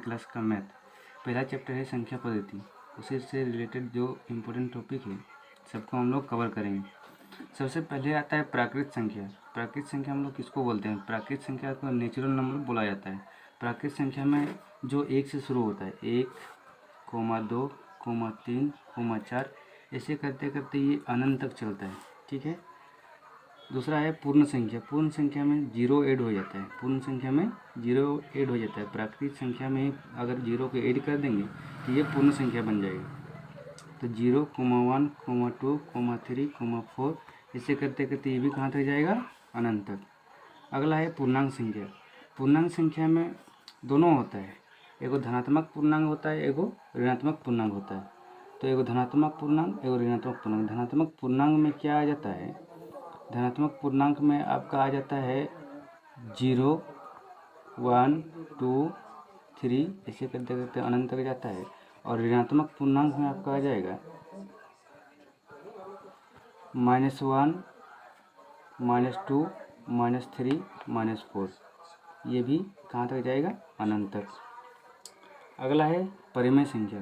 Class का math. पहला chapter है संख्या पद्धति, उसी से रिलेटेड जो इम्पोर्टेंट टॉपिक है सबको हम लोग कवर करेंगे। सबसे पहले आता है प्राकृत संख्या। प्राकृत संख्या हम लोग किसको बोलते हैं? प्राकृत संख्या को नेचुरल नंबर बोला जाता है। प्राकृत संख्या में जो 1 से शुरू होता है, 1, 2, 3, 4, ऐसे करते करते ये अनंत तक चलता है। ठीक है। दूसरा है पूर्ण संख्या। पूर्ण संख्या में 0 ऐड हो जाता है। पूर्ण संख्या में 0 ऐड हो जाता है। प्राकृतिक संख्या में अगर 0 को ऐड कर देंगे तो ये पूर्ण संख्या बन जाएगी। तो 0, 1, 2, 3, 4 ऐसे करते करते ये भी कहाँ तक जाएगा? अनंत तक। अगला है पूर्णांक संख्या। पूर्णांक संख्या में दोनों होता है, एगो धनात्मक पूर्णांक होता है, एगो ऋणात्मक पूर्णांक होता है। तो एगो धनात्मक पूर्णांक, एगो ऋणात्मक पूर्णांक। धनात्मक पूर्णांक में क्या आ जाता है? धनात्मक पूर्णांक में आपका आ जाता है 0, 1, 2, 3 ऐसे करते करते अनंत तक जाता है। और ऋणात्मक पूर्णांक में आपका आ जाएगा -1, -2, -3, -4। ये भी कहाँ तक जाएगा? अनंत तक। अगला है परिमेय संख्या।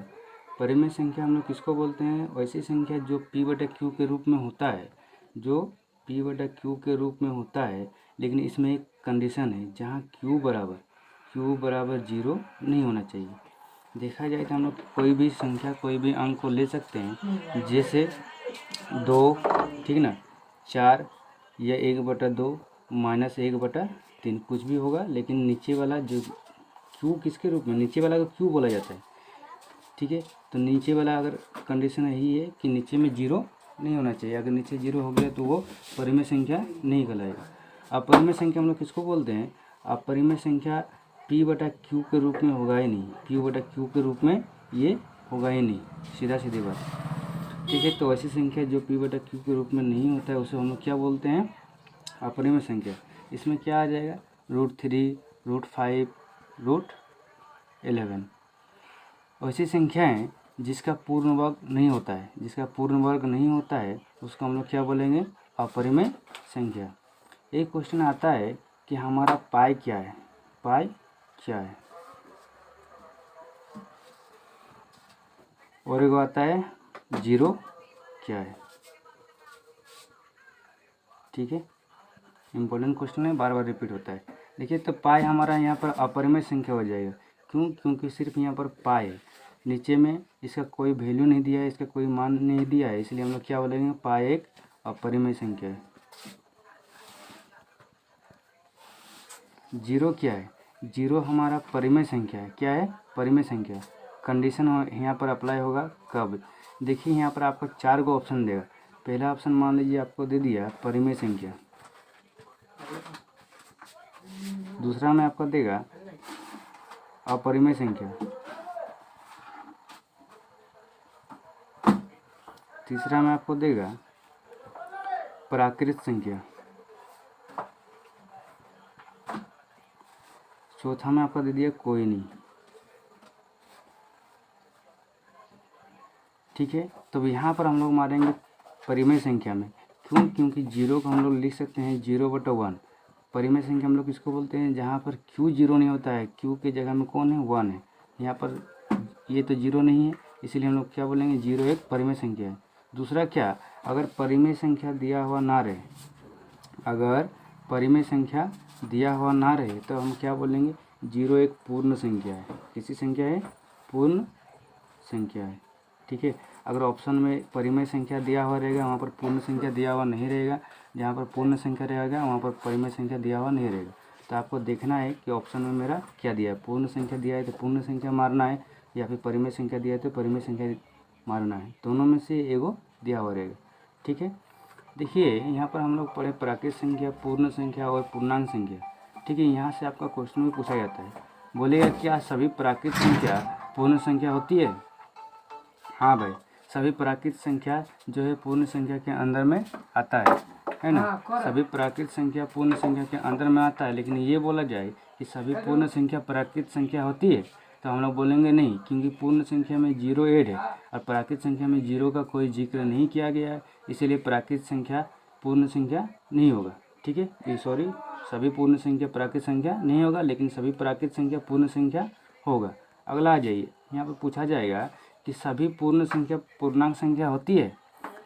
परिमेय संख्या हम लोग किसको बोलते हैं? वैसी संख्या जो p/q के रूप में होता है, जो p/q के रूप में होता है, लेकिन इसमें एक कंडीशन है जहाँ q बराबर 0 नहीं होना चाहिए। देखा जाए तो हम लोग कोई भी संख्या, कोई भी अंक को ले सकते हैं, जैसे 2, ठीक ना, 4 या 1/2 -1/3 कुछ भी होगा, लेकिन नीचे वाला जो q किसके रूप में? नीचे वाला को q बोला जाता है। ठीक है। तो नीचे वाला अगर कंडीशन यही है कि नीचे में 0 नहीं होना चाहिए। अगर नीचे 0 हो गया तो वो परिमेय संख्या नहीं कहलाएगा। अपरिमेय संख्या हम लोग किसको बोलते हैं? अपरिमेय संख्या p/q के रूप में होगा ही नहीं। p/q के रूप में ये होगा ही नहीं, सीधा सीधी बात। ठीक है। तो ऐसी संख्या जो p/q के रूप में नहीं होता है उसे हम लोग क्या बोलते हैं? अपरिमेय संख्या। इसमें क्या आ जाएगा? √3, √5, √11। ऐसी संख्याएं जिसका पूर्ण वर्ग नहीं होता है, उसको हम लोग क्या बोलेंगे? अपरिमेय संख्या। एक क्वेश्चन आता है कि हमारा पाई क्या है? और एगो आता है 0 क्या है? ठीक है। इम्पोर्टेंट क्वेश्चन है, बार बार रिपीट होता है। देखिए, तो पाई हमारा यहाँ पर अपरिमेय संख्या हो जाएगा। क्यों? क्योंकि सिर्फ यहाँ पर पाई है, नीचे में इसका कोई वैल्यू नहीं दिया है, इसका कोई मान नहीं दिया है, इसलिए हम लोग क्या बोलेंगे? पाई एक अपरिमेय संख्या है। 0 क्या है? 0 हमारा परिमेय संख्या है। क्या है? परिमेय संख्या। कंडीशन यहाँ पर अप्लाई होगा कब? देखिए, यहाँ पर आपको 4 को ऑप्शन देगा। पहला ऑप्शन मान लीजिए आपको दे दिया परिमेय संख्या, दूसरा में आपको देगा अपरिमेय संख्या, तीसरा में आपको देगा प्राकृत संख्या, चौथा में आपको दे दिया कोई नहीं। ठीक है। तो यहाँ पर हम लोग मारेंगे परिमेय संख्या में। क्यों? क्योंकि 0 को हम लोग लिख सकते हैं 0/1। परिमेय संख्या हम लोग किसको बोलते हैं? जहाँ पर q 0 नहीं होता है, q के जगह में कौन है? 1 है। यहाँ पर ये तो 0 नहीं है, इसीलिए हम लोग क्या बोलेंगे? 0 एक परिमेय संख्या है। दूसरा क्या? अगर परिमेय संख्या दिया हुआ ना रहे, तो हम क्या बोलेंगे? 0 एक पूर्ण संख्या है। किसी संख्या है? पूर्ण संख्या है। ठीक है। अगर ऑप्शन में परिमेय संख्या दिया हुआ रहेगा, वहाँ पर पूर्ण संख्या दिया हुआ नहीं रहेगा। जहाँ पर पूर्ण संख्या रहेगा वहाँ पर परिमेय संख्या दिया हुआ नहीं रहेगा। तो आपको देखना है कि ऑप्शन में मेरा क्या दिया है। पूर्ण संख्या दिया है तो पूर्ण संख्या मारना है, या फिर परिमेय संख्या दिया है तो परिमेय संख्या मारना है। दोनों में से एगो दिया हुआ रहेगा। ठीक है। देखिए, यहाँ पर हम लोग पढ़े प्राकृत संख्या, पूर्ण संख्या और पूर्णांक संख्या। ठीक है। यहाँ से आपका क्वेश्चन भी पूछा जाता है, बोलेगा क्या सभी प्राकृत संख्या पूर्ण संख्या होती है? हाँ भाई, सभी प्राकृत संख्या जो है पूर्ण संख्या के अंदर में आता है ना? सभी प्राकृत संख्या पूर्ण संख्या के अंदर में आता है। लेकिन ये बोला जाए कि सभी पूर्ण संख्या प्राकृत संख्या होती है, तो हम लोग बोलेंगे नहीं, क्योंकि पूर्ण संख्या में 0 ऐड है और प्राकृत संख्या में 0 का कोई जिक्र नहीं किया गया है, इसीलिए प्राकृत संख्या पूर्ण संख्या नहीं होगा। ठीक है। ये सॉरी, सभी पूर्ण संख्या प्राकृत संख्या नहीं होगा, लेकिन सभी प्राकृत संख्या पूर्ण संख्या होगा। अगला आ जाइए, यहाँ पर पूछा जाएगा कि सभी पूर्ण संख्या पूर्णांक संख्या होती है,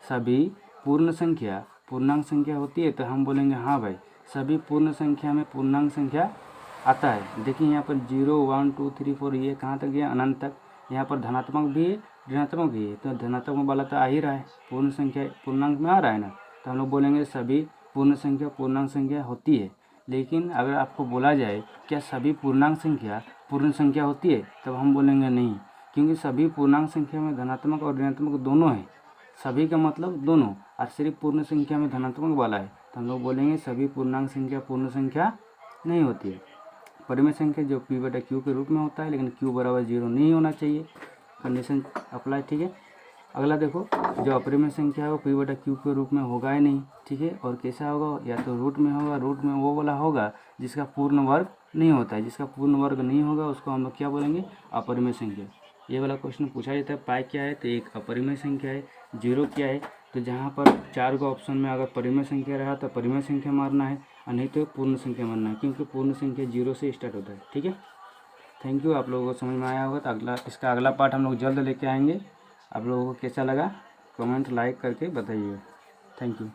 सभी पूर्ण संख्या होती है, तो हम बोलेंगे हाँ भाई, सभी पूर्ण संख्या में पूर्णांक संख्या आता है। देखिए यहाँ पर 0 1 2 3 4 ये कहाँ तक गया, अनंत तक। यहाँ पर धनात्मक भी है ऋणात्मक भी है, तो धनात्मक वाला तो आ ही रहा है, पूर्ण संख्या पूर्णांक में आ रहा है ना, तो हम लोग बोलेंगे सभी पूर्ण संख्या पूर्णांक संख्या होती है। लेकिन अगर आपको बोला जाए क्या सभी पूर्णांक संख्या पूर्ण संख्या होती है, तब हम बोलेंगे नहीं, क्योंकि सभी पूर्णांक संख्या में धनात्मक और ऋणात्मक दोनों है। सभी का मतलब दोनों, और सिर्फ पूर्ण संख्या में धनात्मक वाला है, तो हम लोग बोलेंगे सभी पूर्णांक संख्या पूर्ण संख्या नहीं होती है। परिमेय संख्या जो p/q के रूप में होता है, लेकिन q बराबर 0 नहीं होना चाहिए, कंडीशन अप्लाई, ठीक है। अगला देखो, जो अपरिमेय संख्या है वो p/q के रूप में होगा ही नहीं, ठीक है। और कैसा होगा, या तो रूट में होगा, रूट में वो वाला होगा जिसका पूर्ण वर्ग नहीं होता है, जिसका पूर्ण वर्ग नहीं होगा उसको हम लोग क्या बोलेंगे, अपरिमेय संख्या। ये वाला क्वेश्चन पूछा जाता है, पाई क्या है, तो एक अपरिमेय संख्या है, 0 क्या है, तो जहाँ पर 4 को ऑप्शन में अगर परिमेय संख्या रहा तो परिमेय संख्या मारना है, और नहीं तो पूर्ण संख्या मारना है, क्योंकि पूर्ण संख्या 0 से स्टार्ट होता है, ठीक है। थैंक यू, आप लोगों को समझ में आया होगा। तो इसका अगला पार्ट हम लोग जल्द लेके आएंगे। आप लोगों को कैसा लगा कमेंट लाइक करके बताइए। Thank you.